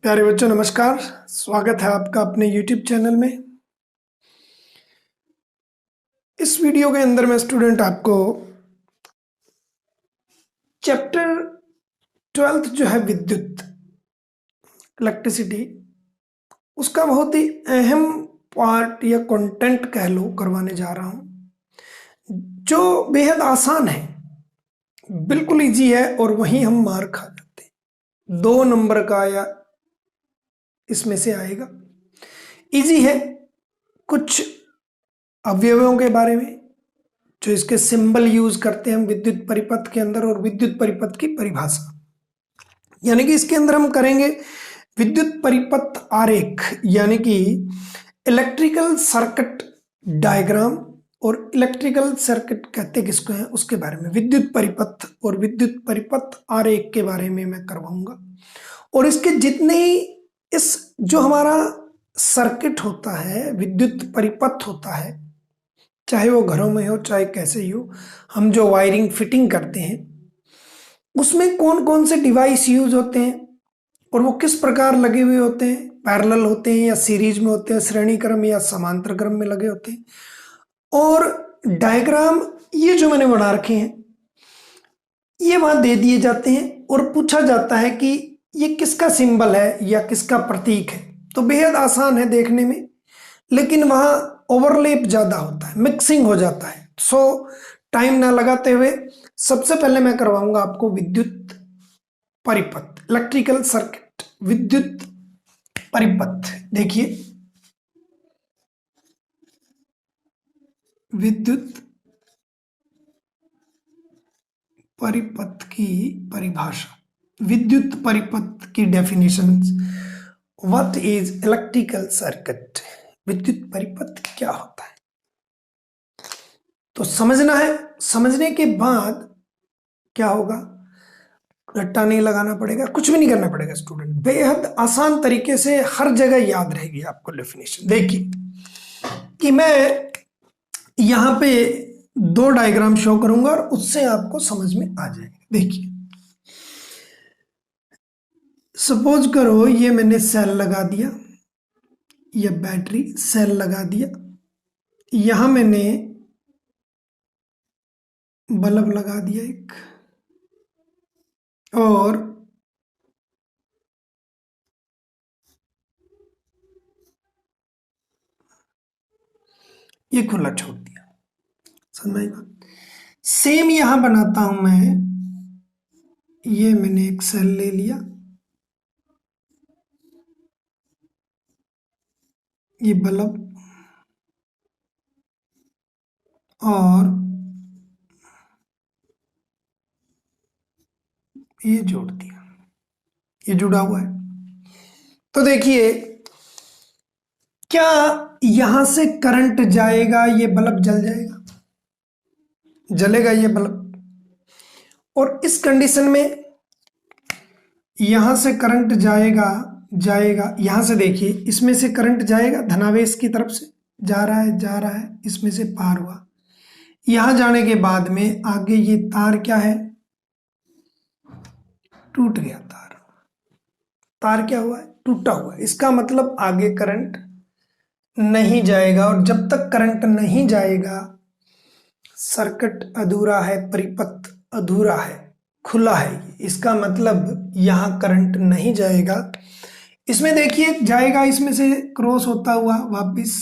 प्यारे बच्चों नमस्कार। स्वागत है आपका अपने YouTube चैनल में। इस वीडियो के अंदर मैं स्टूडेंट आपको चैप्टर 12th जो है विद्युत इलेक्ट्रिसिटी, उसका बहुत ही अहम पार्ट या कंटेंट कह लो करवाने जा रहा हूँ, जो बेहद आसान है, बिल्कुल इजी है और वहीं हम मार खा जाते हैं। 2 नंबर का या इसमें से आएगा। इजी है, कुछ अवयवों के बारे में जो इसके सिंबल यूज करते हैं हम विद्युत परिपथ के अंदर, और विद्युत परिपथ की परिभाषा, यानी कि इसके अंदर हम करेंगे विद्युत परिपथ आरेख, यानी कि इलेक्ट्रिकल सर्किट डायग्राम, और इलेक्ट्रिकल सर्किट कहते किसको हैं उसके बारे में, विद्युत परिपथ और विद्युत परिपथ आरेख के बारे में मैं करवाऊंगा। और इसके जितने ही इस जो हमारा सर्किट होता है, विद्युत परिपथ होता है, चाहे वो घरों में हो चाहे कैसे ही हो, हम जो वायरिंग फिटिंग करते हैं उसमें कौन कौन से डिवाइस यूज होते हैं और वो किस प्रकार लगे हुए होते हैं, पैरेलल होते हैं या सीरीज में होते हैं, श्रेणी क्रम या समांतर क्रम में लगे होते हैं। और डायग्राम ये जो मैंने बना रखे हैं ये वहां दे दिए जाते हैं और पूछा जाता है कि ये किसका सिंबल है या किसका प्रतीक है। तो बेहद आसान है देखने में, लेकिन वहां ओवरलैप ज्यादा होता है, मिक्सिंग हो जाता है। सो टाइम ना लगाते हुए सबसे पहले मैं करवाऊंगा आपको विद्युत परिपथ, इलेक्ट्रिकल सर्किट, विद्युत परिपथ। देखिए, विद्युत परिपथ की परिभाषा, विद्युत परिपथ की definitions. What is electrical circuit, विद्युत परिपथ क्या होता है, तो समझना है। समझने के बाद क्या होगा, रट्टा नहीं लगाना पड़ेगा, कुछ भी नहीं करना पड़ेगा स्टूडेंट, बेहद आसान तरीके से हर जगह याद रहेगी आपको डेफिनेशन। देखिए कि मैं यहां पे 2 डायग्राम शो करूंगा और उससे आपको समझ में आ जाएगा। देखिए, सपोज करो ये मैंने सेल लगा दिया, ये बैटरी सेल लगा दिया, यहां मैंने बल्ब लगा दिया एक, और ये खुला छोड़ दिया। समझ में आई बात? सेम यहां बनाता हूं मैं, ये मैंने एक सेल ले लिया, ये बल्ब, और ये जोड़ दिया, ये जुड़ा हुआ है। तो देखिए, क्या यहां से करंट जाएगा, ये बल्ब जल जाएगा, जलेगा ये बल्ब। और इस कंडीशन में यहां से करंट जाएगा, यहां से देखिए, इसमें से करंट जाएगा, धनावेश की तरफ से जा रहा है, इसमें से पार हुआ। यहां जाने के बाद में आगे ये तार क्या है, टूट गया तार। तार क्या हुआ है, टूटा हुआ है। इसका मतलब आगे करंट नहीं जाएगा, और जब तक करंट नहीं जाएगा सर्किट अधूरा है, परिपथ अधूरा है, खुला है। इसका मतलब यहां करंट नहीं जाएगा। इसमें देखिए जाएगा, इसमें से क्रॉस होता हुआ वापस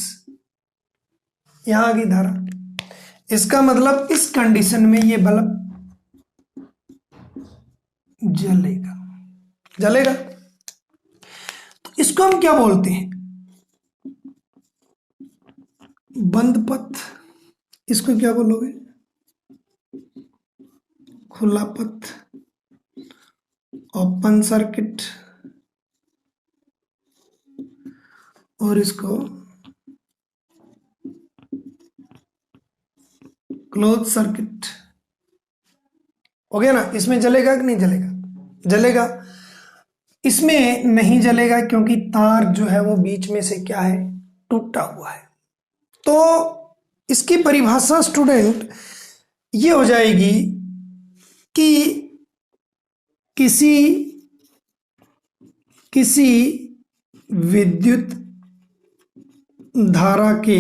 यहां आ गई धारा। इसका मतलब इस कंडीशन में ये बल्ब जलेगा, जलेगा। तो इसको हम क्या बोलते हैं, बंद पथ। इसको क्या बोलोगे, खुला पथ, ओपन सर्किट, और इसको क्लोज सर्किट। हो गया ना। इसमें जलेगा कि नहीं जलेगा, जलेगा। इसमें नहीं जलेगा क्योंकि तार जो है वो बीच में से क्या है, टूटा हुआ है। तो इसकी परिभाषा स्टूडेंट ये हो जाएगी कि किसी विद्युत धारा के,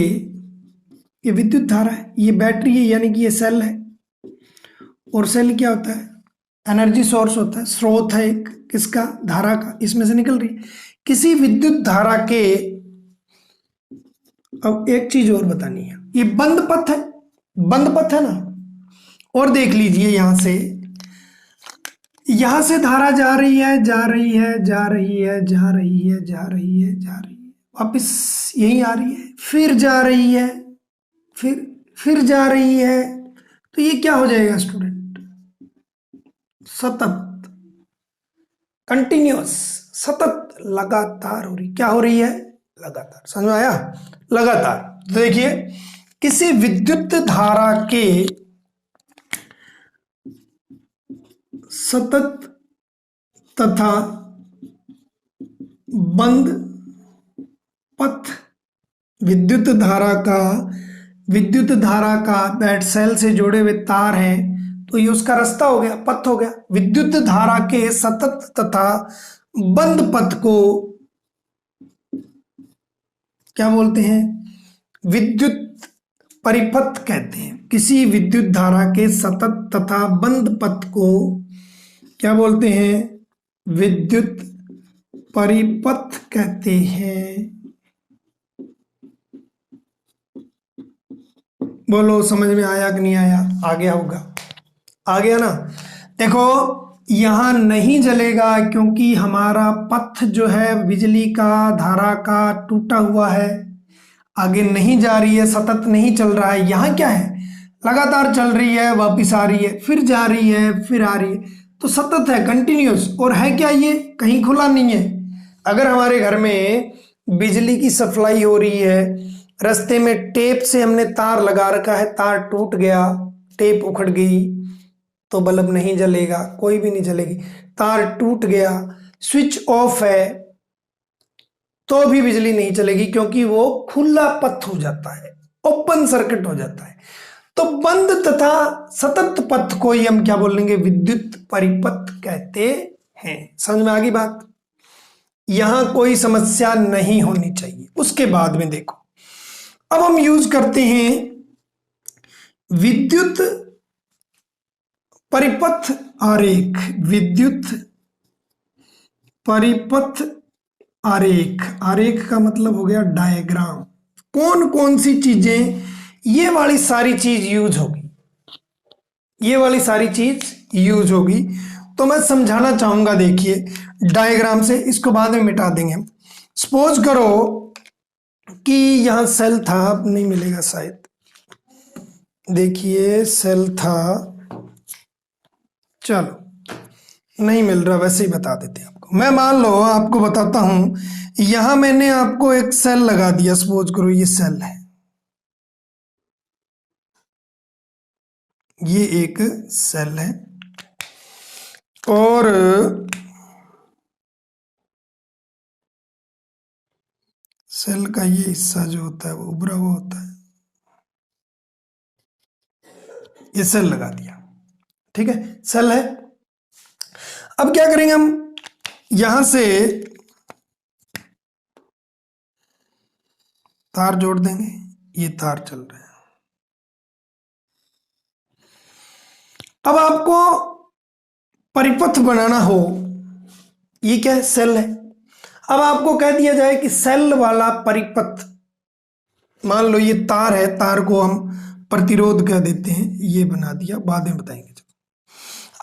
ये विद्युत धारा है, ये बैटरी है, यानी कि ये सेल है, और सेल क्या होता है, एनर्जी सोर्स होता है, स्रोत है एक किसका, धारा का, इसमें से निकल रही है। किसी विद्युत धारा के, अब एक चीज और बतानी है, ये बंद पथ है, बंद पथ है ना, और देख लीजिए यहां से धारा जा रही है, जा रही है, जा रही है, जा रही है, जा रही है, जा रही है, वापिस यही आ रही है, फिर जा रही है, फिर जा रही है, तो ये क्या हो जाएगा स्टूडेंट, सतत, कंटिन्यूअस, सतत, लगातार हो रही, क्या हो रही है, लगातार। समझ में आया, लगातार। तो देखिए किसी विद्युत धारा के सतत तथा बंद पथ, विद्युत धारा का बैट सेल से जुड़े हुए तार हैं, तो ये उसका रास्ता हो गया, पथ हो गया। विद्युत धारा के सतत तथा बंद पथ को क्या बोलते हैं, विद्युत परिपथ कहते हैं। किसी विद्युत धारा के सतत तथा बंद पथ को क्या बोलते हैं, विद्युत परिपथ कहते हैं। बोलो समझ में आया कि नहीं आया, आ गया होगा, आ गया ना। देखो यहां नहीं जलेगा क्योंकि हमारा पथ जो है बिजली का, धारा का टूटा हुआ है, आगे नहीं जा रही है, सतत नहीं चल रहा है। यहां क्या है, लगातार चल रही है, वापिस आ रही है, फिर जा रही है, फिर आ रही है, तो सतत है, कंटिन्यूस। और है क्या, ये कहीं खुला नहीं है। अगर हमारे घर में बिजली की सप्लाई हो रही है, रास्ते में टेप से हमने तार लगा रखा है, तार टूट गया, टेप उखड़ गई, तो बल्ब नहीं जलेगा, कोई भी नहीं जलेगी। तार टूट गया, स्विच ऑफ है, तो भी बिजली नहीं चलेगी क्योंकि वो खुला पथ हो जाता है, ओपन सर्किट हो जाता है। तो बंद तथा सतत पथ को ही हम क्या बोलेंगे, विद्युत परिपथ कहते हैं। समझ में आ गई बात, यहां कोई समस्या नहीं होनी चाहिए। उसके बाद में देखो, अब हम यूज करते हैं विद्युत परिपथ आरेख। विद्युत परिपथ आरेख, आरेख का मतलब हो गया डायग्राम। कौन कौन सी चीजें, ये वाली सारी चीज यूज होगी, ये वाली सारी चीज यूज होगी। तो मैं समझाना चाहूंगा, देखिए डायग्राम से, इसको बाद में मिटा देंगे हम। सपोज करो कि यहां सेल था, अब नहीं मिलेगा शायद, देखिए सेल था, चलो नहीं मिल रहा, वैसे ही बता देते हैं आपको। मैं मान लो आपको बताता हूं, यहां मैंने आपको एक सेल लगा दिया, सपोज करो ये सेल है, ये एक सेल है, और सेल का ये हिस्सा जो होता है वो उभरा हुआ होता है, ये सेल लगा दिया, ठीक है, सेल है। अब क्या करेंगे हम, यहां से तार जोड़ देंगे, ये तार चल रहे हैं। अब आपको परिपथ बनाना हो, ये क्या है, सेल है। अब आपको कह दिया जाए कि सेल वाला परिपथ, मान लो ये तार है, तार को हम प्रतिरोध कह देते हैं, ये बना दिया, बाद में बताएंगे।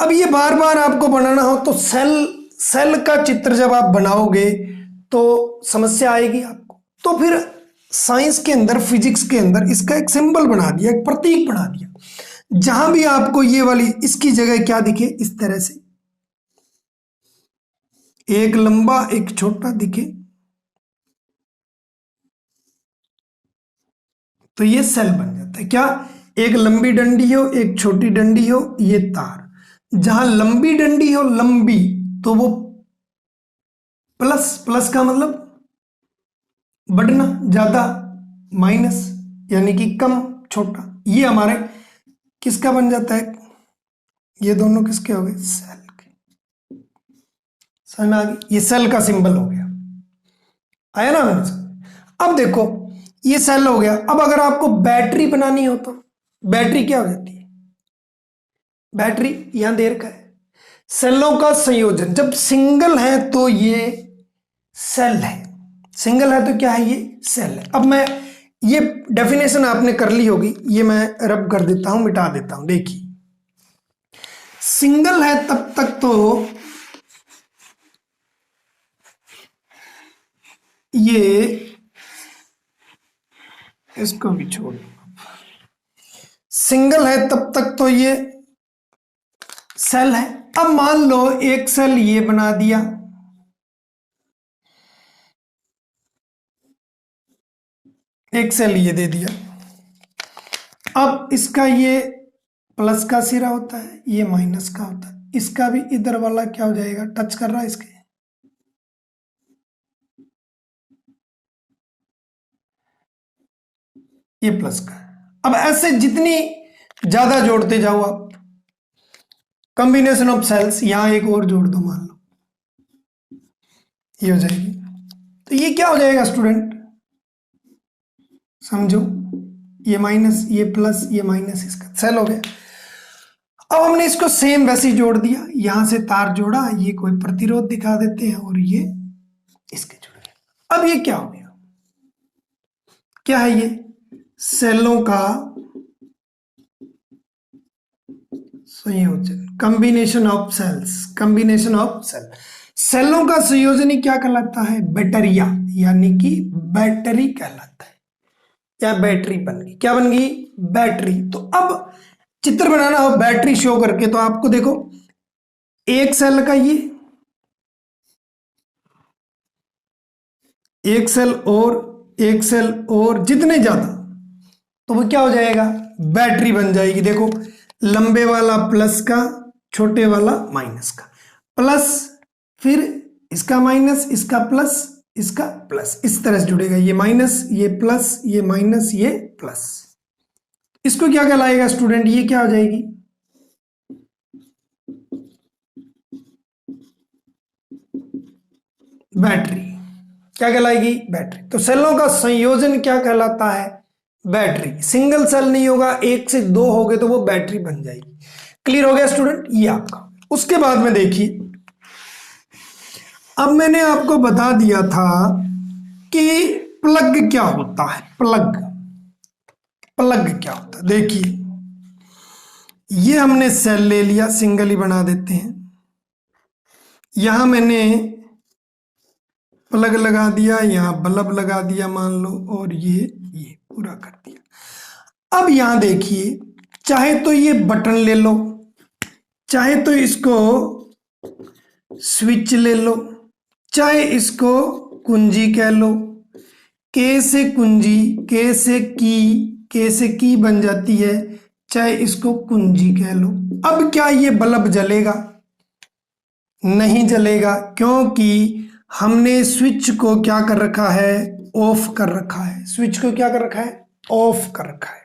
अब ये बार बार आपको बनाना हो तो सेल का चित्र जब आप बनाओगे तो समस्या आएगी आपको। तो फिर साइंस के अंदर, फिजिक्स के अंदर इसका एक सिंबल बना दिया, एक प्रतीक बना दिया, जहां भी आपको ये वाली, इसकी जगह क्या दिखे, इस तरह से एक लंबा एक छोटा दिखे, तो ये सेल बन जाता है। क्या, एक लंबी डंडी हो, एक छोटी डंडी हो, ये तार, जहां लंबी डंडी हो, लंबी, तो वो प्लस, प्लस का मतलब बढ़ना, ज्यादा, माइनस यानी कि कम, छोटा, ये हमारे किसका बन जाता है, ये दोनों किसके हो गए, सेल के, समझ में आ गई? ये सेल का सिंबल हो गया, आया ना मैंने समझ? अब देखो ये सेल हो गया। अब अगर आपको बैटरी बनानी हो तो बैटरी क्या हो जाती है? बैटरी यहां दे रखा है सेलों का संयोजन। जब सिंगल है तो ये सेल है, सिंगल है तो क्या है? ये सेल है। अब मैं ये डेफिनेशन आपने कर ली होगी, ये मैं रब कर देता हूं, मिटा देता हूं। देखिए सिंगल है तब तक तो ये, इसको भी छोड़, सिंगल है तब तक तो ये सेल है। अब मान लो एक सेल ये बना दिया, एक सेल ये दे दिया। अब इसका ये प्लस का सिरा होता है, ये माइनस का होता है। इसका भी इधर वाला क्या हो जाएगा? टच कर रहा है इसके, ये प्लस का है। अब ऐसे जितनी ज्यादा जोड़ते जाओ आप, कॉम्बिनेशन ऑफ सेल्स, यहां एक और जोड़ दो, मान लो ये हो जाएगी। तो ये क्या हो जाएगा स्टूडेंट? समझो, ये माइनस, ये प्लस, ये माइनस, इसका सेल हो गया। अब हमने इसको सेम वैसे ही जोड़ दिया, यहां से तार जोड़ा, ये कोई प्रतिरोध दिखा देते हैं और ये इसके जुड़ गए। अब ये क्या हो गया? क्या है ये? सेलों का संयोजन, combination of cells, combination of cell. सेलों का संयोजन ही क्या कहलाता है? बैटरिया, यानी कि बैटरी कहलाता है। या बैटरी बन गई, क्या बन गई? बैटरी। तो अब चित्र बनाना हो बैटरी शो करके, तो आपको देखो एक सेल का ये, एक सेल और एक सेल और जितने ज्यादा, तो वो क्या हो जाएगा? बैटरी बन जाएगी। देखो लंबे वाला प्लस का, छोटे वाला माइनस का, प्लस फिर इसका माइनस, इसका प्लस, इसका प्लस, इस तरह से जुड़ेगा। ये माइनस, ये प्लस, ये माइनस, ये प्लस। इसको क्या कहलाएगा स्टूडेंट? ये क्या हो जाएगी? बैटरी। क्या कहलाएगी? बैटरी। तो सेलों का संयोजन क्या कहलाता है? बैटरी। सिंगल सेल नहीं होगा, एक से दो हो गए तो वो बैटरी बन जाएगी। क्लियर हो गया स्टूडेंट? ये आपका। उसके बाद में देखिए, अब मैंने आपको बता दिया था कि प्लग क्या होता है। प्लग, प्लग क्या होता है? देखिए ये हमने सेल ले लिया, सिंगल ही बना देते हैं। यहां मैंने प्लग लगा दिया, यहां बल्ब लगा दिया मान लो, और ये पूरा कर दिया। अब यहां देखिए, चाहे तो ये बटन ले लो, चाहे तो इसको स्विच ले लो, चाहे इसको कुंजी कह लो। के से कुंजी, के से की बन जाती है, चाहे इसको कुंजी कह लो। अब क्या ये बल्ब जलेगा? नहीं जलेगा, क्योंकि हमने स्विच को क्या कर रखा है? ऑफ कर रखा है। स्विच को क्या कर रखा है? ऑफ कर रखा है।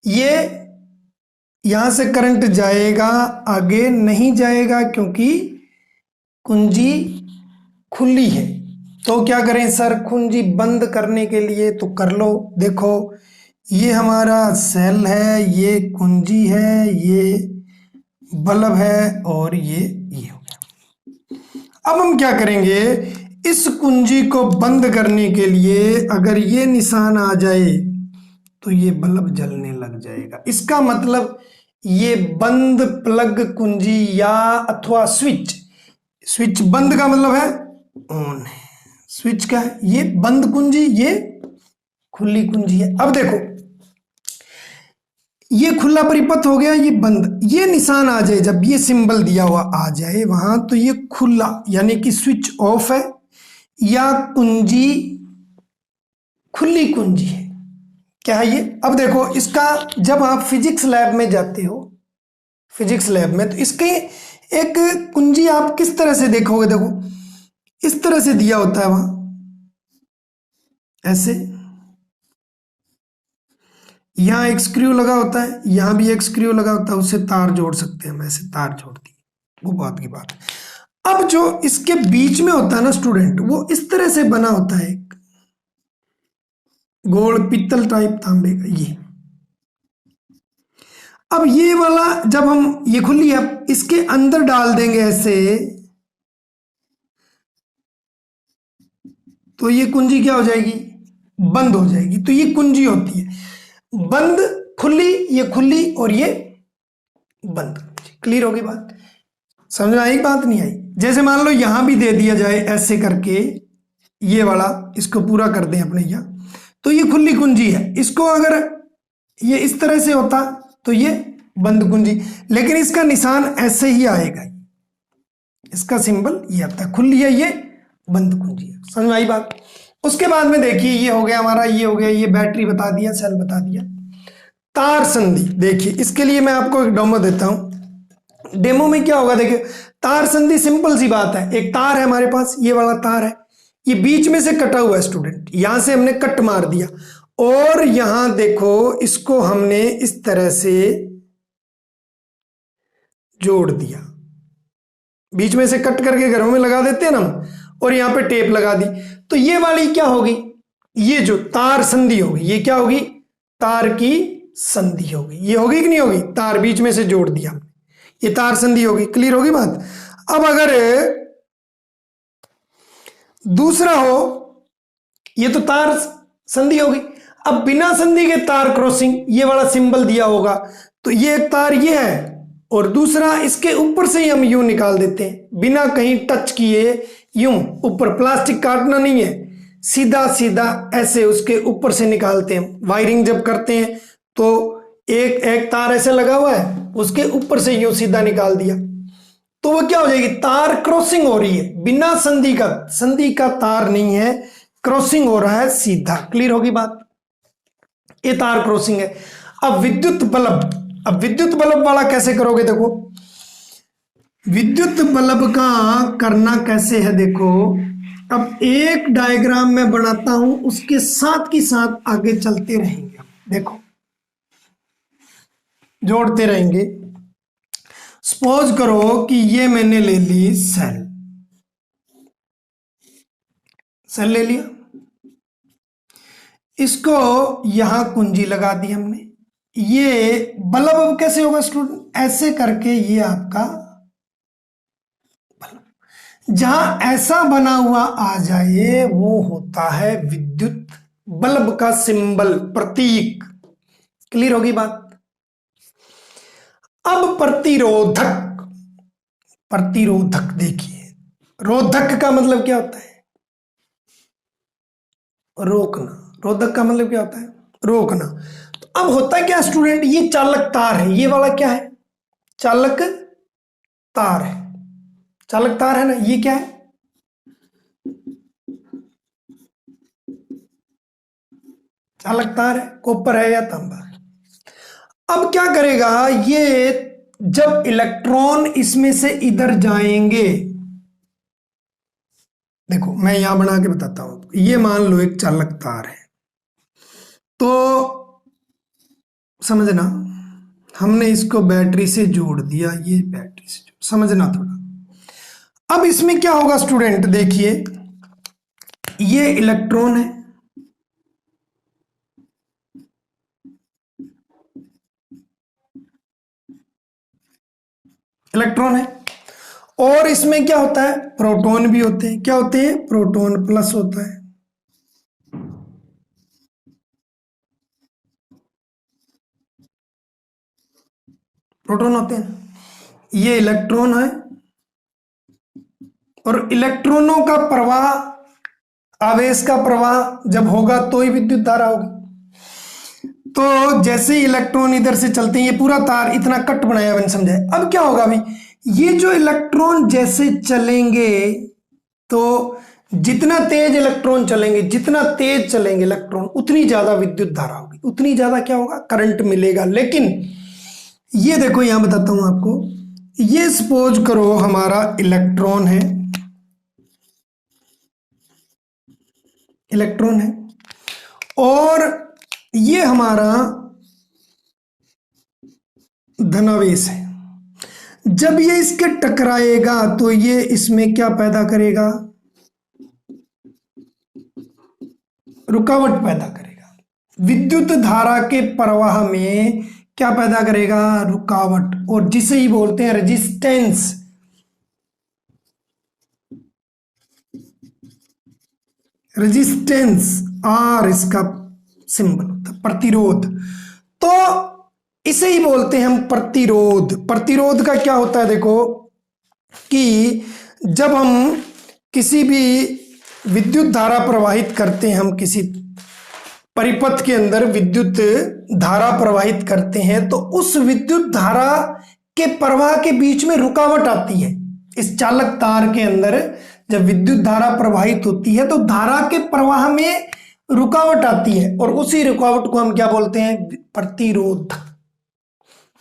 ये यहां से करंट जाएगा, आगे नहीं जाएगा, क्योंकि कुंजी खुली है। तो क्या करें सर? कुंजी बंद करने के लिए तो कर लो। देखो ये हमारा सेल है, ये कुंजी है, ये बल्ब है, और ये हो गया। अब हम क्या करेंगे? इस कुंजी को बंद करने के लिए अगर ये निशान आ जाए तो ये बल्ब जलने लग जाएगा। इसका मतलब ये बंद प्लग कुंजी या अथवा स्विच, स्विच बंद का मतलब है ऑन है, स्विच क्या है? ये बंद कुंजी, ये खुली कुंजी है। अब देखो ये खुला परिपथ हो गया, ये बंद। ये निशान आ जाए, जब ये सिंबल दिया हुआ आ जाए वहां, तो ये खुला यानी कि स्विच ऑफ है, या कुंजी खुली कुंजी है। क्या है ये? अब देखो इसका, जब आप फिजिक्स लैब में जाते हो, फिजिक्स लैब में, तो इसके एक कुंजी आप किस तरह से देखोगे? देखो इस तरह से दिया होता है वहां, ऐसे। यहां एक स्क्रू लगा होता है, यहां भी एक स्क्रू लगा होता है, उससे तार जोड़ सकते हैं हम, ऐसे तार जोड़ दिए, वो बात की बात है। अब जो इसके बीच में होता है ना स्टूडेंट, वो इस तरह से बना होता है, एक गोल पित्तल टाइप तांबे का ये। अब ये वाला जब हम ये खुली है, इसके अंदर डाल देंगे ऐसे, तो ये कुंजी क्या हो जाएगी, बंद हो जाएगी। तो ये कुंजी होती है, बंद खुली, ये खुली और ये बंद। क्लियर होगी बात, समझ में आई बात नहीं आई? जैसे मान लो यहां भी दे दिया जाए ऐसे करके, ये वाला इसको पूरा कर दें अपने यहाँ, तो ये खुली कुंजी है। इसको अगर ये इस तरह से होता तो ये बंद कुंजी, लेकिन इसका निशान ऐसे ही आएगा, इसका सिंबल ये आता है, खुली है ये, बंद कुंजी है। समझ में आई बात? उसके बाद में देखिए ये हो गया हमारा, ये हो गया, ये बैटरी बता दिया, सेल बता दिया। तार संधि, देखिए इसके लिए मैं आपको एक डेमो देता हूं। डेमो में क्या होगा, देखिए तार संधि सिंपल सी बात है, एक तार है हमारे पास, ये वाला तार है, ये बीच में से कटा हुआ है स्टूडेंट, यहां से हमने कट मार दिया, और यहां देखो इसको हमने इस तरह से जोड़ दिया, बीच में से कट करके घरों में लगा देते हैं ना, और यहां पे टेप लगा दी। तो ये वाली क्या होगी, ये जो तार संधि होगी, ये क्या होगी, तार की संधि होगी। ये होगी कि नहीं होगी, तार बीच में से जोड़ दिया, ये तार संधि होगी। क्लियर होगी बात? अब अगर दूसरा हो, ये तो तार संधि होगी। अब बिना संधि के तार क्रॉसिंग, ये वाला सिंबल दिया होगा, तो ये एक तार ये है, और दूसरा इसके ऊपर से ही हम यूं निकाल देते हैं, बिना कहीं टच किए, यूं ऊपर, प्लास्टिक काटना नहीं है, सीधा सीधा ऐसे उसके ऊपर से निकालते हैं। वायरिंग जब करते हैं तो एक एक तार ऐसे लगा हुआ है, उसके ऊपर से यूं सीधा निकाल दिया, तो वो क्या हो जाएगी, तार क्रॉसिंग हो रही है, बिना संधि का, संधि का तार नहीं है, क्रॉसिंग हो रहा है सीधा। क्लियर होगी बात? ये तार क्रॉसिंग है। अब विद्युत बल्ब, अब विद्युत बल्ब वाला कैसे करोगे, देखो विद्युत बल्ब का करना कैसे है, देखो अब एक डायग्राम में बनाता हूं, उसके साथ की साथ आगे चलते रहेंगे। देखो जोड़ते रहेंगे। सपोज करो कि ये मैंने ले ली सेल, सेल ले लिया, इसको यहां कुंजी लगा दी हमने। ये बल्ब अब कैसे होगा स्टूडेंट, ऐसे करके ये आपका बल्ब, जहां ऐसा बना हुआ आ जाए वो होता है विद्युत बल्ब का सिंबल, प्रतीक। क्लियर होगी बात? अब प्रतिरोधक, प्रतिरोधक देखिए, रोधक का मतलब क्या होता है, रोकना, रोधक का मतलब क्या होता है, रोकना। तो अब होता है क्या स्टूडेंट, ये चालक तार है, ये वाला क्या है, चालक तार है, चालक तार है ना, ये क्या है, चालक तार है, कॉपर है या तांबा है। अब क्या करेगा ये, जब इलेक्ट्रॉन इसमें से इधर जाएंगे, देखो मैं यहां बना के बताता हूं, ये मान लो एक चालक तार है, तो समझना, हमने इसको बैटरी से जोड़ दिया, ये बैटरी से जोड़, समझना थोड़ा। अब इसमें क्या होगा स्टूडेंट, देखिए ये इलेक्ट्रॉन है, इलेक्ट्रॉन है, और इसमें क्या होता है, प्रोटॉन भी होते हैं। क्या होते हैं, प्रोटॉन प्लस होता है, प्रोटॉन होते हैं। ये इलेक्ट्रॉन है, और इलेक्ट्रॉनों का प्रवाह, आवेश का प्रवाह जब होगा तो ही विद्युत धारा होगी। तो जैसे ही इलेक्ट्रॉन इधर से चलते हैं, ये पूरा तार इतना कट बनाया मैंने, समझाया। अब क्या होगा अभी, ये जो इलेक्ट्रॉन जैसे चलेंगे, तो जितना तेज इलेक्ट्रॉन चलेंगे, जितना तेज चलेंगे इलेक्ट्रॉन, उतनी ज्यादा विद्युत धारा होगी, उतनी ज्यादा क्या होगा, करंट मिलेगा। लेकिन ये देखो यहां बताता हूं आपको, ये सपोज करो हमारा इलेक्ट्रॉन है, इलेक्ट्रॉन है, और ये हमारा धनावेश है। जब ये इसके टकराएगा तो ये इसमें क्या पैदा करेगा, रुकावट पैदा करेगा। विद्युत धारा के प्रवाह में क्या पैदा करेगा, रुकावट, और जिसे ही बोलते हैं रेजिस्टेंस। रेजिस्टेंस आर इसका सिंबल होता है, प्रतिरोध। तो इसे ही बोलते हैं हम प्रतिरोध। प्रतिरोध का क्या होता है, देखो कि जब हम किसी भी विद्युत धारा प्रवाहित करते हैं, हम किसी परिपथ के अंदर विद्युत धारा प्रवाहित करते हैं, तो उस विद्युत धारा के प्रवाह के बीच में रुकावट आती है। इस चालक तार के अंदर जब विद्युत धारा प्रवाहित होती है तो धारा के प्रवाह में रुकावट आती है, और उसी रुकावट को हम क्या बोलते हैं, प्रतिरोध।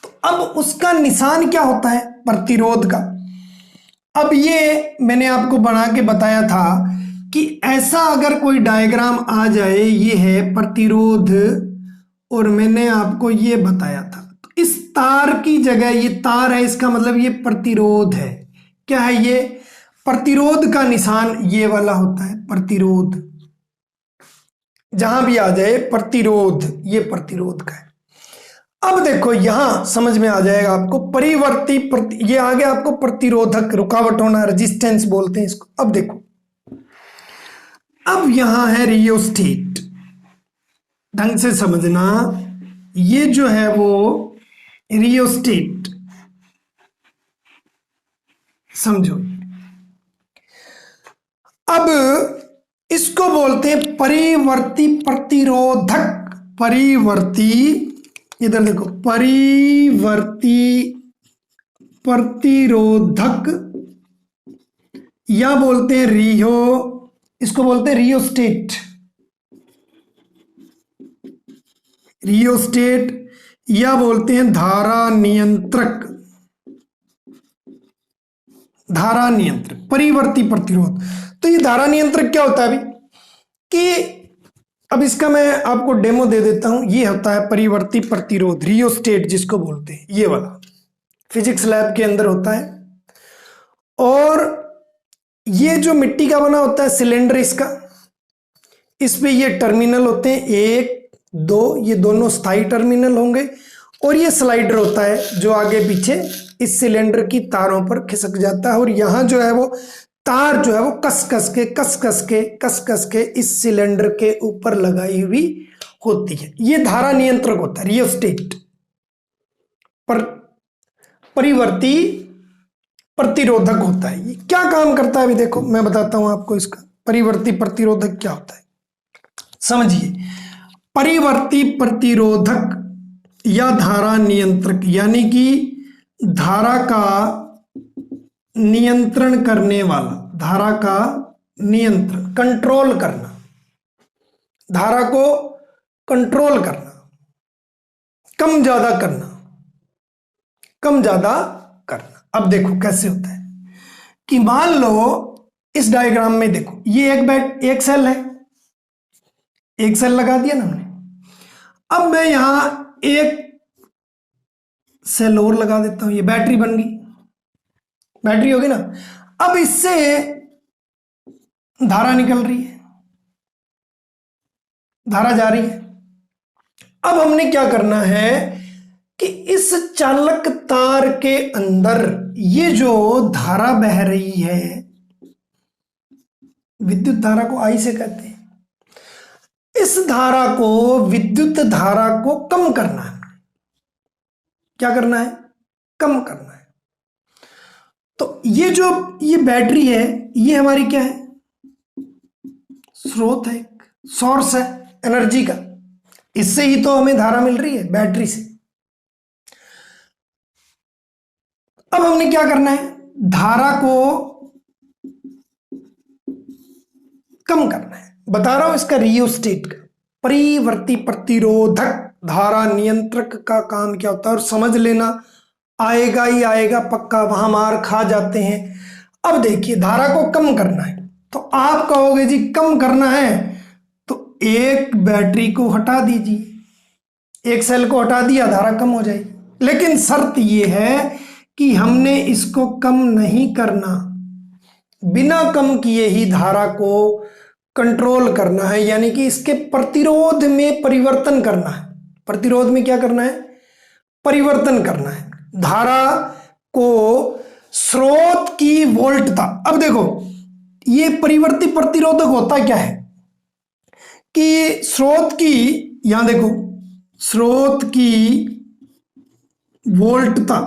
तो अब उसका निशान क्या होता है, प्रतिरोध का। अब ये मैंने आपको बना के बताया था कि ऐसा अगर कोई डायग्राम आ जाए, ये है प्रतिरोध, और मैंने आपको ये बताया था, तो इस तार की जगह ये तार है, इसका मतलब ये प्रतिरोध है। क्या है ये, प्रतिरोध का निशान ये वाला होता है, प्रतिरोध। जहां भी आ जाए प्रतिरोध, ये प्रतिरोध का है। अब देखो यहां समझ में आ जाएगा आपको, परिवर्ती ये आ गया आपको प्रतिरोधक, रुकावट होना, रेजिस्टेंस बोलते हैं इसको। अब देखो, अब यहां है रियोस्टेट। ढंग से समझना, ये जो है वो रियोस्टेट, समझो। अब इसको बोलते हैं परिवर्ती प्रतिरोधक। परिवर्ती, इधर देखो, परिवर्ती प्रतिरोधक, या बोलते हैं रियो, इसको बोलते हैं रियोस्टेट। रियोस्टेट, या बोलते हैं धारा नियंत्रक। धारा नियंत्रक, परिवर्ती प्रतिरोध। तो ये धारा नियंत्रक क्या होता है अभी, कि अब इसका मैं आपको डेमो दे देता हूं। ये होता है परिवर्ती प्रतिरोध, रियोस्टेट जिसको बोलते हैं, ये वाला फिजिक्स लैब के अंदर होता है। और ये जो मिट्टी का बना होता है सिलेंडर इसका, इस पे ये टर्मिनल होते हैं, 1 2, ये दोनों स्थायी टर्मिनल होंगे, और ये स्लाइडर होता है जो आगे पीछे इस सिलेंडर की तारों पर खिसक जाता है, और यहां जो है वो तार जो है वो कस कस के इस सिलेंडर के ऊपर लगाई हुई होती है। ये धारा नियंत्रक होता है, रियोस्टेट। पर परिवर्ती प्रतिरोधक होता है। ये क्या काम करता है अभी देखो मैं बताता हूं आपको इसका। परिवर्ती प्रतिरोधक क्या होता है समझिए। परिवर्ती प्रतिरोधक या धारा नियंत्रक, यानी कि धारा का नियंत्रण करने वाला, धारा का नियंत्रण, कंट्रोल करना, धारा को कंट्रोल करना, कम ज्यादा करना, कम ज्यादा करना। अब देखो कैसे होता है कि मान लो इस डायग्राम में देखो, ये एक सेल है, एक सेल लगा दिया ना हमने। अब मैं यहां एक सेल और लगा देता हूं, ये बैटरी बन गई, बैटरी होगी ना। अब इससे धारा निकल रही है, धारा जा रही है। अब हमने क्या करना है कि इस चालक तार के अंदर ये जो धारा बह रही है, विद्युत धारा को आई से कहते हैं, इस धारा को, विद्युत धारा को कम करना है। क्या करना है, कम करना है। तो ये बैटरी है, ये हमारी क्या है, स्रोत है, सोर्स है एनर्जी का। इससे ही तो हमें धारा मिल रही है, बैटरी से। अब हमने क्या करना है, धारा को कम करना है। बता रहा हूं इसका रियोस्टेट का, परिवर्ती प्रतिरोधक, धारा नियंत्रक का काम क्या होता है, और समझ लेना, आएगा ही आएगा पक्का, वहां मार खा जाते हैं। अब देखिए धारा को कम करना है, तो आप कहोगे जी कम करना है तो एक बैटरी को हटा दीजिए, एक सेल को हटा दिया, धारा कम हो जाएगी। लेकिन शर्त यह है कि हमने इसको कम नहीं करना, बिना कम किए ही धारा को कंट्रोल करना है, यानी कि इसके प्रतिरोध में परिवर्तन करना है। प्रतिरोध में क्या करना है? परिवर्तन करना है। धारा को स्रोत की वोल्टता, अब देखो ये परिवर्ती प्रतिरोधक होता क्या है कि स्रोत की, यहां देखो, स्रोत की वोल्टता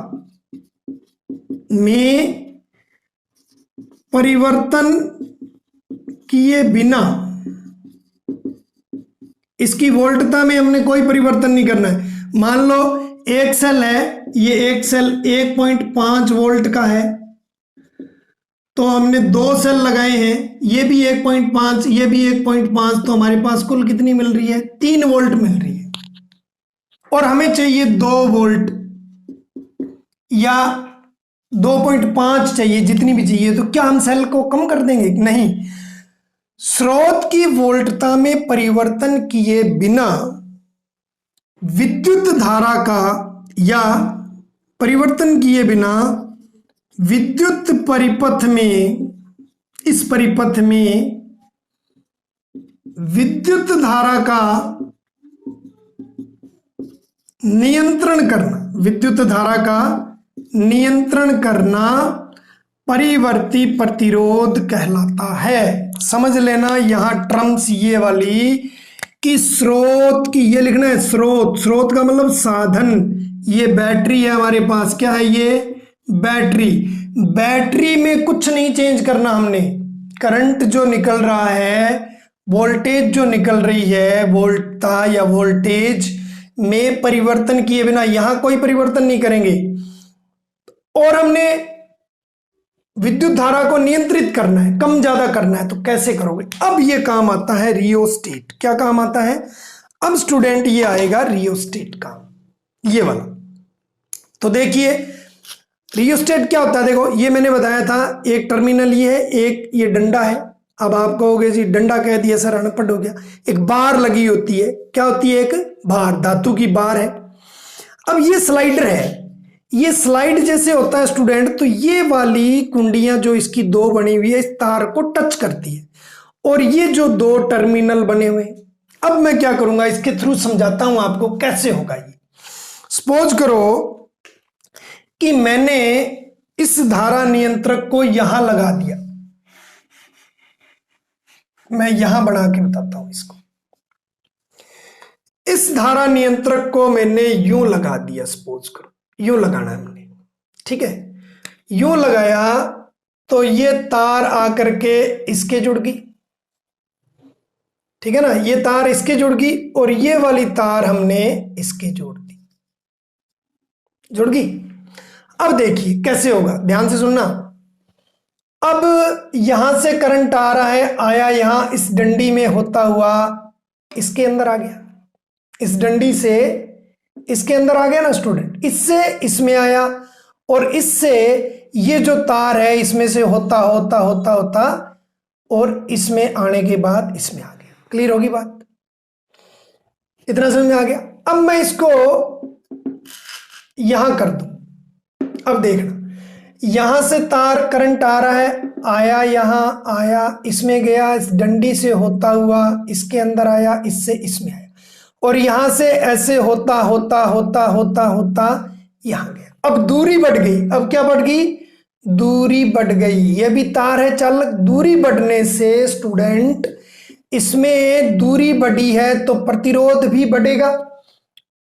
में परिवर्तन किए बिना, इसकी वोल्टता में हमने कोई परिवर्तन नहीं करना है। मान लो एक सेल है, ये एक सेल 1.5 वोल्ट का है, तो हमने 2 सेल लगाए हैं, ये भी 1.5, ये भी 1.5, तो हमारे पास कुल कितनी मिल रही है? 3 वोल्ट मिल रही है। और हमें चाहिए 2 वोल्ट या 2.5 चाहिए, जितनी भी चाहिए, तो क्या हम सेल को कम कर देंगे? नहीं। स्रोत की वोल्टता में परिवर्तन किए बिना विद्युत धारा का, या परिवर्तन किए बिना विद्युत परिपथ में, इस परिपथ में विद्युत धारा का नियंत्रण करना, विद्युत धारा का नियंत्रण करना परिवर्ती प्रतिरोध कहलाता है। समझ लेना यहां टर्म्स ये वाली कि स्रोत की, ये लिखना है स्रोत, स्रोत का मतलब साधन। ये बैटरी है हमारे पास, क्या है ये? बैटरी। बैटरी में कुछ नहीं चेंज करना हमने, करंट जो निकल रहा है, वोल्टेज जो निकल रही है, वोल्टता या वोल्टेज में परिवर्तन किए बिना यहां कोई परिवर्तन नहीं करेंगे। और हमने विद्युत धारा को नियंत्रित करना है, कम ज्यादा करना है, तो कैसे करोगे? अब ये काम आता है रियोस्टेट। क्या काम आता है? अब स्टूडेंट ये आएगा रियोस्टेट काम, ये वाला। तो देखिए रियोस्टेट क्या होता है, देखो ये मैंने बताया था, एक टर्मिनल ये है, एक ये डंडा है। अब आप कहोगे जी डंडा कह दिया सर, अनपढ़ हो गया। एक बार लगी होती है, क्या होती है? एक बार, धातु की बार है। अब ये स्लाइडर है, ये स्लाइड जैसे होता है स्टूडेंट, तो ये वाली कुंडियां जो इसकी 2 बनी हुई है, इस तार को टच करती है, और ये जो 2 टर्मिनल बने हुए। अब मैं क्या करूंगा, इसके थ्रू समझाता हूं आपको कैसे होगा ये। सपोज करो कि मैंने इस धारा नियंत्रक को यहां लगा दिया, मैं यहां बना के बताता हूं इसको। इस धारा नियंत्रक को मैंने यूं लगा दिया, सपोज करो यूं लगाना है हमने, ठीक है? यूं लगाया तो ये तार आकर के इसके जुड़ गई, ठीक है ना? ये तार इसके जुड़ गई और ये वाली तार हमने इसके जोड़ दी, जुड़ गई। अब देखिए कैसे होगा, ध्यान से सुनना। अब यहां से करंट आ रहा है, आया यहां इस डंडी में होता हुआ इसके अंदर आ गया, इस डंडी से इसके अंदर आ गया ना स्टूडेंट, इससे इसमें आया, और इससे ये जो तार है इसमें से होता होता होता होता और इसमें आने के बाद इसमें आ गया। क्लियर होगी बात? इतना समझ में आ गया? अब मैं इसको यहां कर दूं, अब देखना, यहां से तार करंट आ रहा है, आया यहां, आया इसमें गया, इस डंडी से होता हुआ इसके अंदर आया, इससे इसमें आया, और यहां से ऐसे होता होता होता होता होता यहां गया। अब दूरी बढ़ गई, अब क्या बढ़ गई? दूरी बढ़ गई। ये भी तार है चालक, दूरी बढ़ने से स्टूडेंट इसमें दूरी बढ़ी है तो प्रतिरोध भी बढ़ेगा।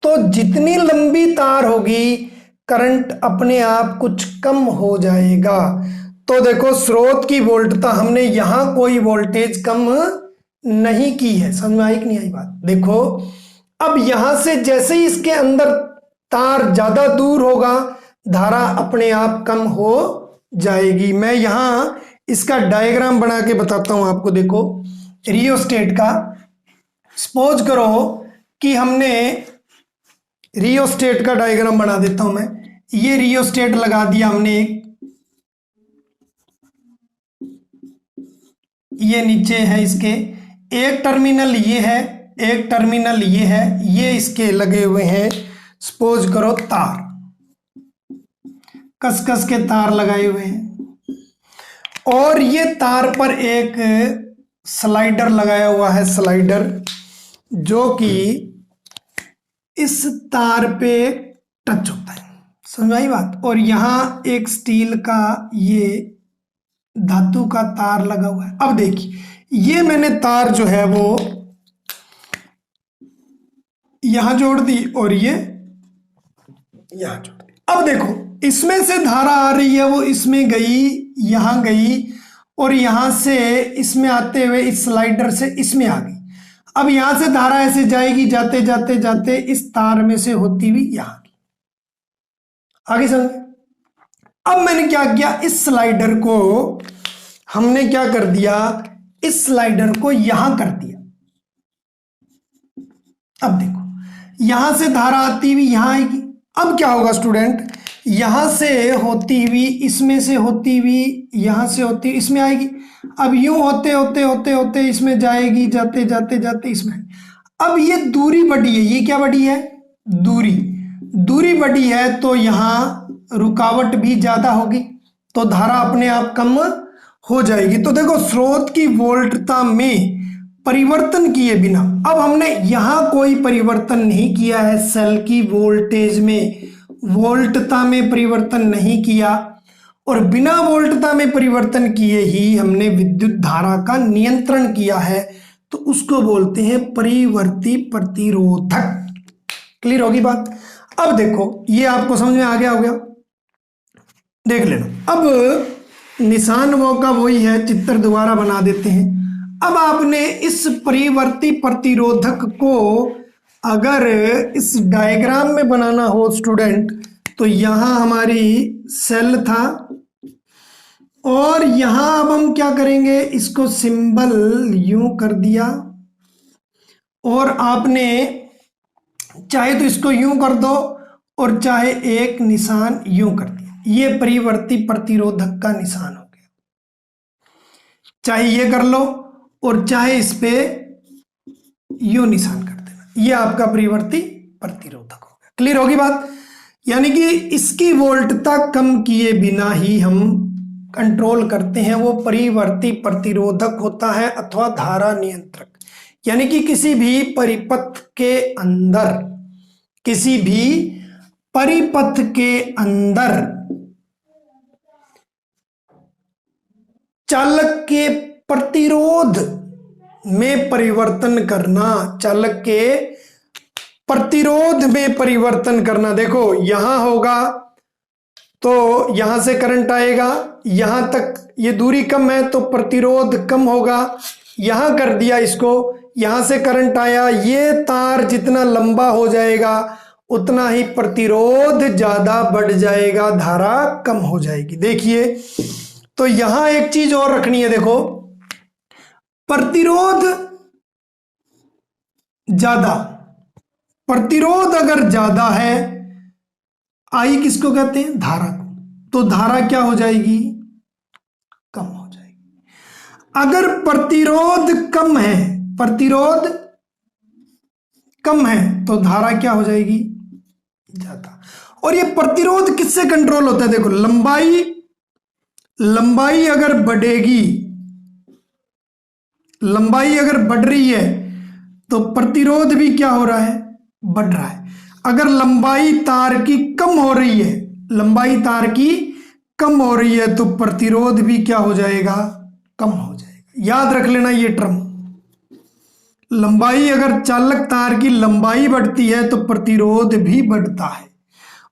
तो जितनी लंबी तार होगी करंट अपने आप कुछ कम हो जाएगा। तो देखो स्रोत की वोल्टता हमने यहां कोई वोल्टेज कम नहीं की है। समझ में आई कि नहीं आई बात? देखो अब यहां से जैसे ही इसके अंदर तार ज्यादा दूर होगा धारा अपने आप कम हो जाएगी। मैं यहां इसका डायग्राम बना के बताता हूं आपको। देखो रियोस्टेट का, सपोज करो कि हमने रियोस्टेट का डायग्राम बना देता हूं मैं। ये रियोस्टेट लगा दिया हमने, ये नीचे है इसके, एक टर्मिनल ये है, एक टर्मिनल ये है, ये इसके लगे हुए हैं सपोज करो तार। कस के तार लगाए हुए हैं और ये तार पर एक स्लाइडर लगाया हुआ है, स्लाइडर जो कि इस तार पे टच होता है। समझ आई बात। और यहाँ एक स्टील का ये धातु का तार लगा हुआ है। अब देखिए ये मैंने तार जो है वो यहां जोड़ दी और ये यहां जोड़ दी। अब देखो इसमें से धारा आ रही है, वो इसमें गई, यहां गई और यहां से इसमें आते हुए इस स्लाइडर से इसमें आ गई। अब यहां से धारा ऐसे जाएगी, जाते जाते जाते इस तार में से होती हुई यहां आगे समझ। अब मैंने क्या किया, इस स्लाइडर को हमने क्या कर दिया, इस स्लाइडर को यहां कर दिया। अब देखो यहां से धारा आती हुई यहां आएगी। अब क्या होगा स्टूडेंट, यहां से होती हुई इसमें से होती हुई यहां से होती हुई इसमें आएगी। अब यूं होते होते होते होते इसमें जाएगी, जाते जाते जाते इसमें। अब ये दूरी बढ़ी है, ये क्या बढ़ी है, दूरी बढ़ी है तो यहां रुकावट भी ज्यादा होगी तो धारा अपने आप कम हो जाएगी। तो देखो स्रोत की वोल्टता में परिवर्तन किए बिना, अब हमने यहां कोई परिवर्तन नहीं किया है, सेल की वोल्टेज में वोल्टता में परिवर्तन नहीं किया और बिना वोल्टता में परिवर्तन किए ही हमने विद्युत धारा का नियंत्रण किया है, तो उसको बोलते हैं परिवर्ती प्रतिरोधक। क्लियर होगी बात। अब देखो ये आपको समझ में आ गया हो गया, देख लेना। अब निशान वो का वही है, चित्र दोबारा बना देते हैं। अब आपने इस परिवर्ती प्रतिरोधक को अगर इस डायग्राम में बनाना हो स्टूडेंट, तो यहां हमारी सेल था और यहां अब हम क्या करेंगे, इसको सिंबल यूं कर दिया और आपने चाहे तो इसको यूं कर दो और चाहे एक निशान यूं कर दिया। ये परिवर्ती प्रतिरोधक का निशान हो गया। चाहे ये कर लो और चाहे इस पे यूं निशान कर देना, ये आपका परिवर्ती प्रतिरोधक हो गया। क्लियर होगी बात। यानी कि इसकी वोल्टता कम किए बिना ही हम कंट्रोल करते हैं, वो परिवर्ती प्रतिरोधक होता है अथवा धारा नियंत्रक। यानी कि किसी भी परिपथ के अंदर, किसी भी परिपथ के अंदर चालक के प्रतिरोध में परिवर्तन करना, चालक के प्रतिरोध में परिवर्तन करना। देखो यहां होगा तो यहां से करंट आएगा, यहां तक ये दूरी कम है तो प्रतिरोध कम होगा, यहां कर दिया इसको, यहां से करंट आया, ये तार जितना लंबा हो जाएगा उतना ही प्रतिरोध ज्यादा बढ़ जाएगा, धारा कम हो जाएगी। देखिए तो यहां एक चीज और रखनी है, देखो प्रतिरोध ज्यादा, प्रतिरोध अगर ज्यादा है, आई किसको कहते हैं, धारा को, तो धारा क्या हो जाएगी, कम हो जाएगी। अगर प्रतिरोध कम है, प्रतिरोध कम है तो धारा क्या हो जाएगी, ज्यादा। और ये प्रतिरोध किससे कंट्रोल होता है, देखो लंबाई अगर बढ़ेगी, लंबाई अगर बढ़ रही है तो प्रतिरोध भी क्या हो रहा है, बढ़ रहा है। अगर लंबाई तार की कम हो रही है, लंबाई तार की कम हो रही है तो प्रतिरोध भी क्या हो जाएगा, कम हो जाएगा। याद रख लेना ये टर्म, लंबाई अगर चालक तार की लंबाई बढ़ती है तो प्रतिरोध भी बढ़ता है,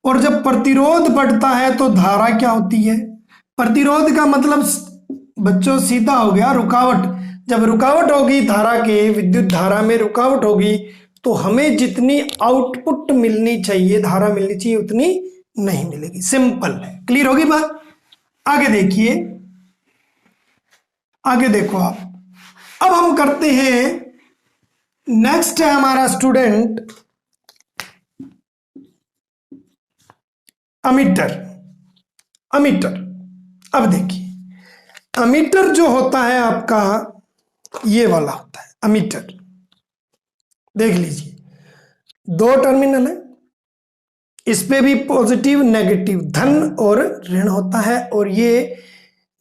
और जब प्रतिरोध बढ़ता है तो धारा क्या होती है, प्रतिरोध का मतलब बच्चों सीधा हो गया रुकावट। जब रुकावट होगी धारा के, विद्युत धारा में रुकावट होगी तो हमें जितनी आउटपुट मिलनी चाहिए, धारा मिलनी चाहिए, उतनी नहीं मिलेगी। सिंपल है। क्लियर होगी बात। आगे देखिए, आगे देखो आप। अब हम करते हैं, नेक्स्ट है हमारा स्टूडेंट अमीटर। अमीटर, अब देखिए अमीटर जो होता है आपका ये वाला होता है अमीटर। देख लीजिए, दो टर्मिनल है, इस पे भी पॉजिटिव नेगेटिव धन और ऋण होता है, और ये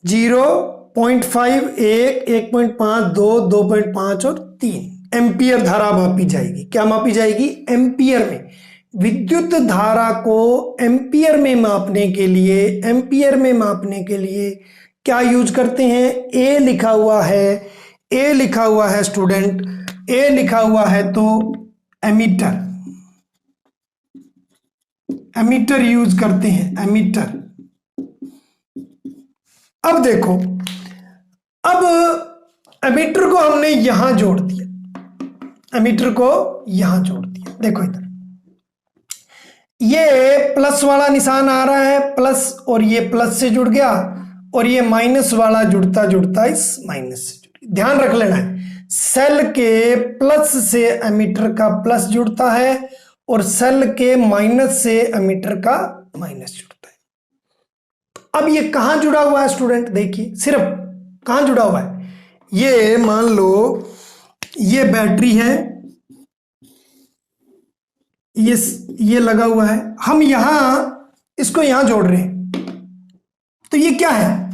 0.5, 1.5, 2, 2.5 और 3 एम्पियर धारा मापी जाएगी। क्या मापी जाएगी? एम्पियर में। विद्युत धारा को एम्पियर में मापने के लिए, एम्पियर में मापने के लिए क्या यूज करते हैं? ए लिखा हुआ है, ए लिखा हुआ है स्टूडेंट, ए लिखा हुआ है तो एमीटर, एमीटर यूज करते हैं, एमीटर। अब देखो, अब एमीटर को हमने यहां जोड़ दिया, एमीटर को यहां जोड़ दिया। देखो इधर ये प्लस वाला निशान आ रहा है, प्लस, और ये प्लस से जुड़ गया, और ये माइनस वाला जुड़ता जुड़ता इस माइनस से जुड़ गया। ध्यान रख लेना है, सेल के प्लस से एमीटर का प्लस जुड़ता है, और सेल के माइनस से एमीटर का माइनस जुड़ता है। अब ये कहां जुड़ा हुआ है स्टूडेंट? देखिए सिर्फ कहां जुड़ा हुआ है। ये मान लो ये बैटरी है, ये लगा हुआ है, हम यहां इसको यहां जोड़ रहे हैं, तो ये क्या है?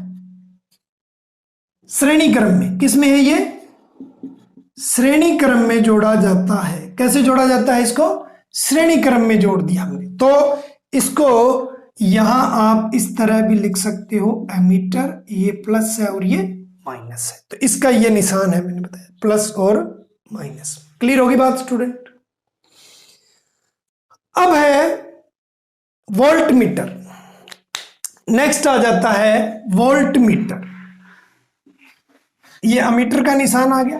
श्रेणी क्रम में। किस में है ये? श्रेणी क्रम में जोड़ा जाता है। कैसे जोड़ा जाता है इसको? श्रेणी क्रम में जोड़ दिया हमने। तो इसको यहां आप इस तरह भी लिख सकते हो, एमीटर, ये प्लस है और ये माइनस है, तो इसका ये निशान है, मैंने बताया, प्लस और माइनस। क्लियर होगी बात स्टूडेंट? अब है वोल्ट मीटर। नेक्स्ट आ जाता है वोल्ट मीटर। ये अमीटर का निशान आ गया।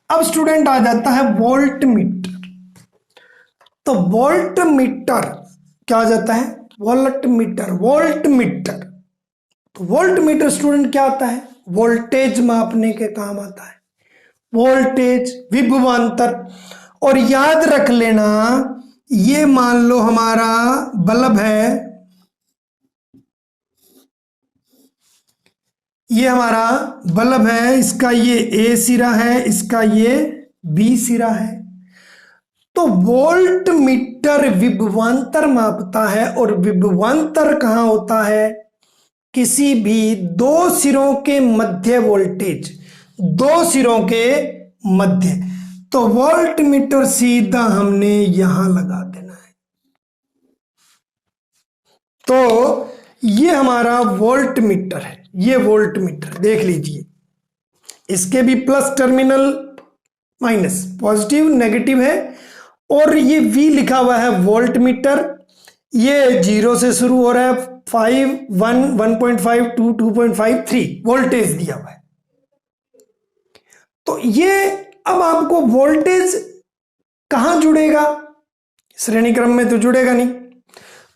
अब स्टूडेंट आ जाता है वोल्ट मीटर। तो वोल्ट मीटर क्या आ जाता है? Volt meter, volt meter. तो वोल्ट मीटर स्टूडेंट क्या आता है? वोल्टेज मापने के काम आता है, वोल्टेज, विभवांतर। और याद रख लेना, ये मान लो हमारा बल्ब है, ये हमारा बल्ब है, इसका ये ए सिरा है, इसका ये बी सिरा है। तो वोल्ट मीटर विभवांतर मापता है, और विभवांतर कहां होता है? किसी भी दो सिरों के मध्य वोल्टेज, दो सिरों के मध्य। तो वोल्ट मीटर सीधा हमने यहां लगा देना है। तो ये हमारा वोल्ट मीटर है, ये वोल्ट मीटर देख लीजिए, इसके भी plus terminal, minus, positive negative है, और ये V लिखा हुआ है वोल्ट मीटर। ये 0 से शुरू हो रहा है, 5, 1, 1.5, 2, 2.5, 3 वोल्टेज दिया हुआ है। तो ये अब आपको वोल्टेज कहां जुड़ेगा? श्रेणी क्रम में तो जुड़ेगा नहीं,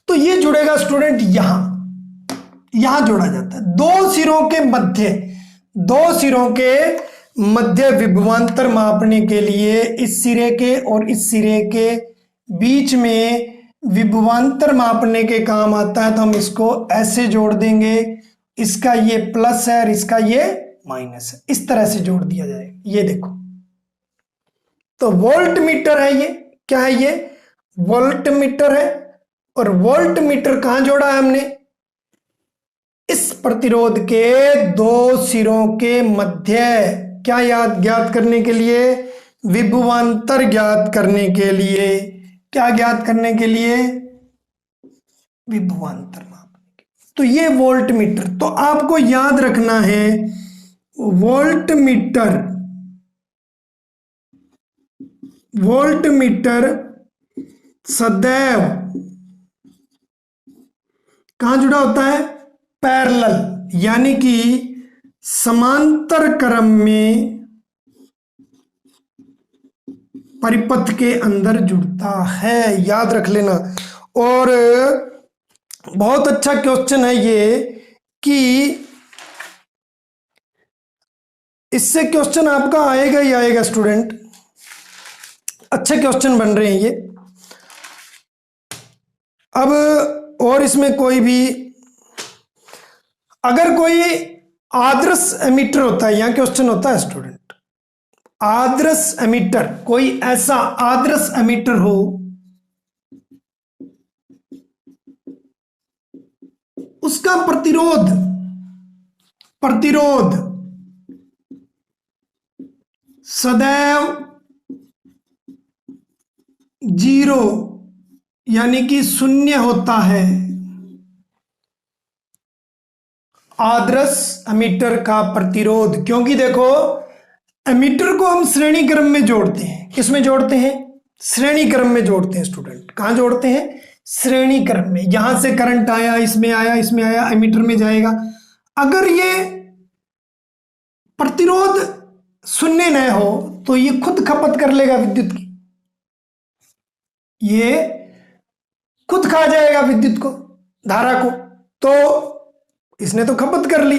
तो ये जुड़ेगा स्टूडेंट यहां जोड़ा जाता है। दो सिरों के मध्य, दो सिरों के मध्य विभवांतर मापने के लिए इस सिरे के और इस सिरे के बीच में विभवांतर मापने के काम आता है। तो हम इसको ऐसे जोड़ देंगे, इसका ये प्लस है और इसका ये माइनस है, इस तरह से जोड़ दिया जाएगा। ये देखो, तो वोल्ट मीटर है, ये क्या है? ये वोल्ट मीटर है। और वोल्ट मीटर कहां जोड़ा है हमने? इस प्रतिरोध के दो सिरों के मध्य। क्या ज्ञात करने के लिए? विभवांतर ज्ञात करने के लिए। क्या ज्ञात करने के लिए? विभवांतर मापने के। तो ये वोल्ट मीटर। तो आपको याद रखना है, वोल्ट मीटर, वोल्ट मीटर सदैव कहां जुड़ा होता है? पैरेलल, यानी कि समांतर क्रम में परिपथ के अंदर जुड़ता है, याद रख लेना। और बहुत अच्छा क्वेश्चन है ये, कि इससे क्वेश्चन आपका आएगा ही आएगा स्टूडेंट, अच्छे क्वेश्चन बन रहे हैं ये। अब और इसमें कोई भी, अगर कोई आदर्श एमीटर होता है, यहां क्वेश्चन होता है स्टूडेंट, आदर्श एमीटर, कोई ऐसा आदर्श एमीटर हो उसका प्रतिरोध सदैव 0 यानी कि 0 होता है। आदर्श एमीटर का प्रतिरोध, क्योंकि देखो एमीटर को हम श्रेणी क्रम में जोड़ते हैं। किसमें जोड़ते हैं? श्रेणी क्रम में जोड़ते हैं स्टूडेंट। कहां जोड़ते हैं? श्रेणी क्रम में। यहां से करंट आया, इसमें आया, इसमें आया, एमीटर में जाएगा। अगर ये प्रतिरोध 0 न हो तो ये खुद खपत कर लेगा विद्युत की, ये खुद खा जाएगा विद्युत को, धारा को। तो इसने तो खपत कर ली,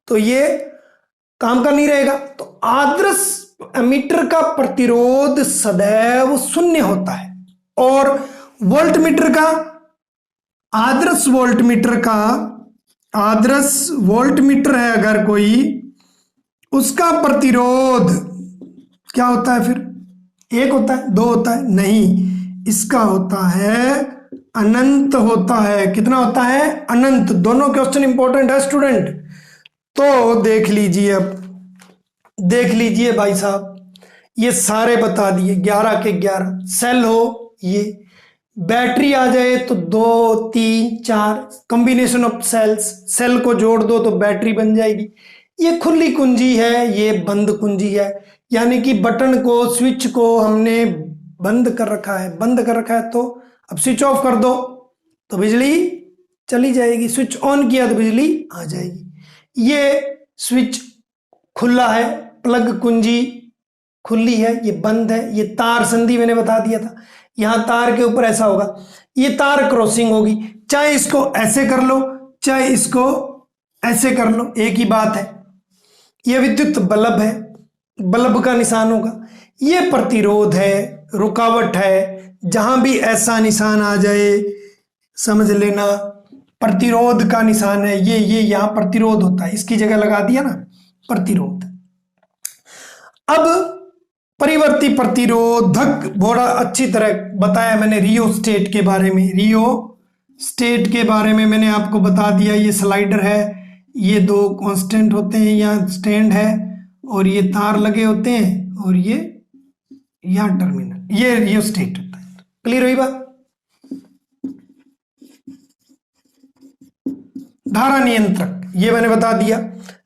तो ये काम का नहीं रहेगा। तो आदर्श एमीटर का प्रतिरोध सदैव 0 होता है। और वोल्टमीटर का, आदर्श वोल्टमीटर है अगर कोई, उसका प्रतिरोध क्या होता है फिर? 1 होता है, 2 होता है? नहीं, इसका होता है अनंत होता है। कितना होता है? अनंत। दोनों क्वेश्चन इंपॉर्टेंट है स्टूडेंट। तो देख लीजिए, अब देख लीजिए भाई साहब, ये सारे बता दिए, 11 के 11 सेल हो। ये बैटरी आ जाए तो 2 3 4 कॉम्बिनेशन ऑफ सेल्स, सेल को जोड़ दो तो बैटरी बन जाएगी। ये खुली कुंजी है, ये बंद कुंजी है, यानी कि बटन को, स्विच को हमने बंद कर रखा है। बंद कर रखा है तो अब स्विच ऑफ कर दो तो बिजली चली जाएगी, स्विच ऑन किया तो बिजली आ जाएगी। ये स्विच खुला है, प्लग कुंजी खुली है, ये बंद है। ये तार संधि मैंने बता दिया था, यहां तार के ऊपर ऐसा होगा, ये तार क्रॉसिंग होगी। चाहे इसको ऐसे कर लो, चाहे इसको ऐसे कर लो, एक ही बात है। ये विद्युत बल्ब है, बल्ब का निशान होगा। ये प्रतिरोध है, रुकावट है। जहां भी ऐसा निशान आ जाए समझ लेना प्रतिरोध का निशान है। ये यहां प्रतिरोध होता है, इसकी जगह लगा दिया ना प्रतिरोध। अब परिवर्ती प्रतिरोधक बड़ा अच्छी तरह बताया मैंने रियोस्टेट के बारे में। रियोस्टेट के बारे में मैंने आपको बता दिया। ये स्लाइडर है, ये 2 कांस्टेंट होते हैं, यहाँ स्टैंड है और ये तार लगे होते हैं और ये यहाँ टर्मिनल, ये रियोस्टेट होता है। क्लियर हुई बात? धारा नियंत्रक ये मैंने बता दिया,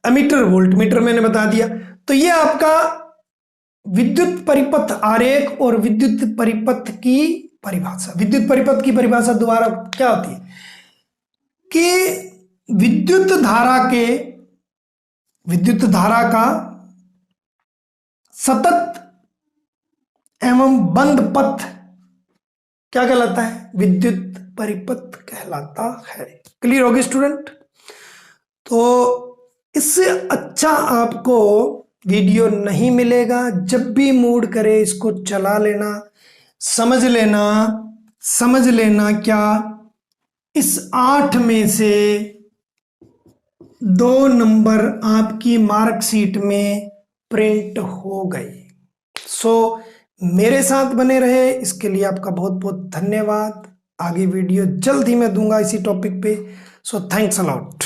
एमीटर वोल्टमीटर मैंने बता दिया। तो ये आपका विद्युत परिपथ आरेख और विद्युत परिपथ की परिभाषा। विद्युत परिपथ की परिभाषा दोबारा क्या होती है कि विद्युत धारा का सतत एवं बंद पथ क्या कहलाता है? विद्युत परिपथ कहलाता है। क्लियर होगी स्टूडेंट? तो इससे अच्छा आपको वीडियो नहीं मिलेगा। जब भी मूड करे इसको चला लेना, समझ लेना क्या इस 8 में से 2 नंबर आपकी मार्कशीट में प्रिंट हो गए। सो मेरे साथ बने रहे, इसके लिए आपका बहुत बहुत धन्यवाद। आगे वीडियो जल्द ही मैं दूंगा इसी टॉपिक पे। So thanks a lot.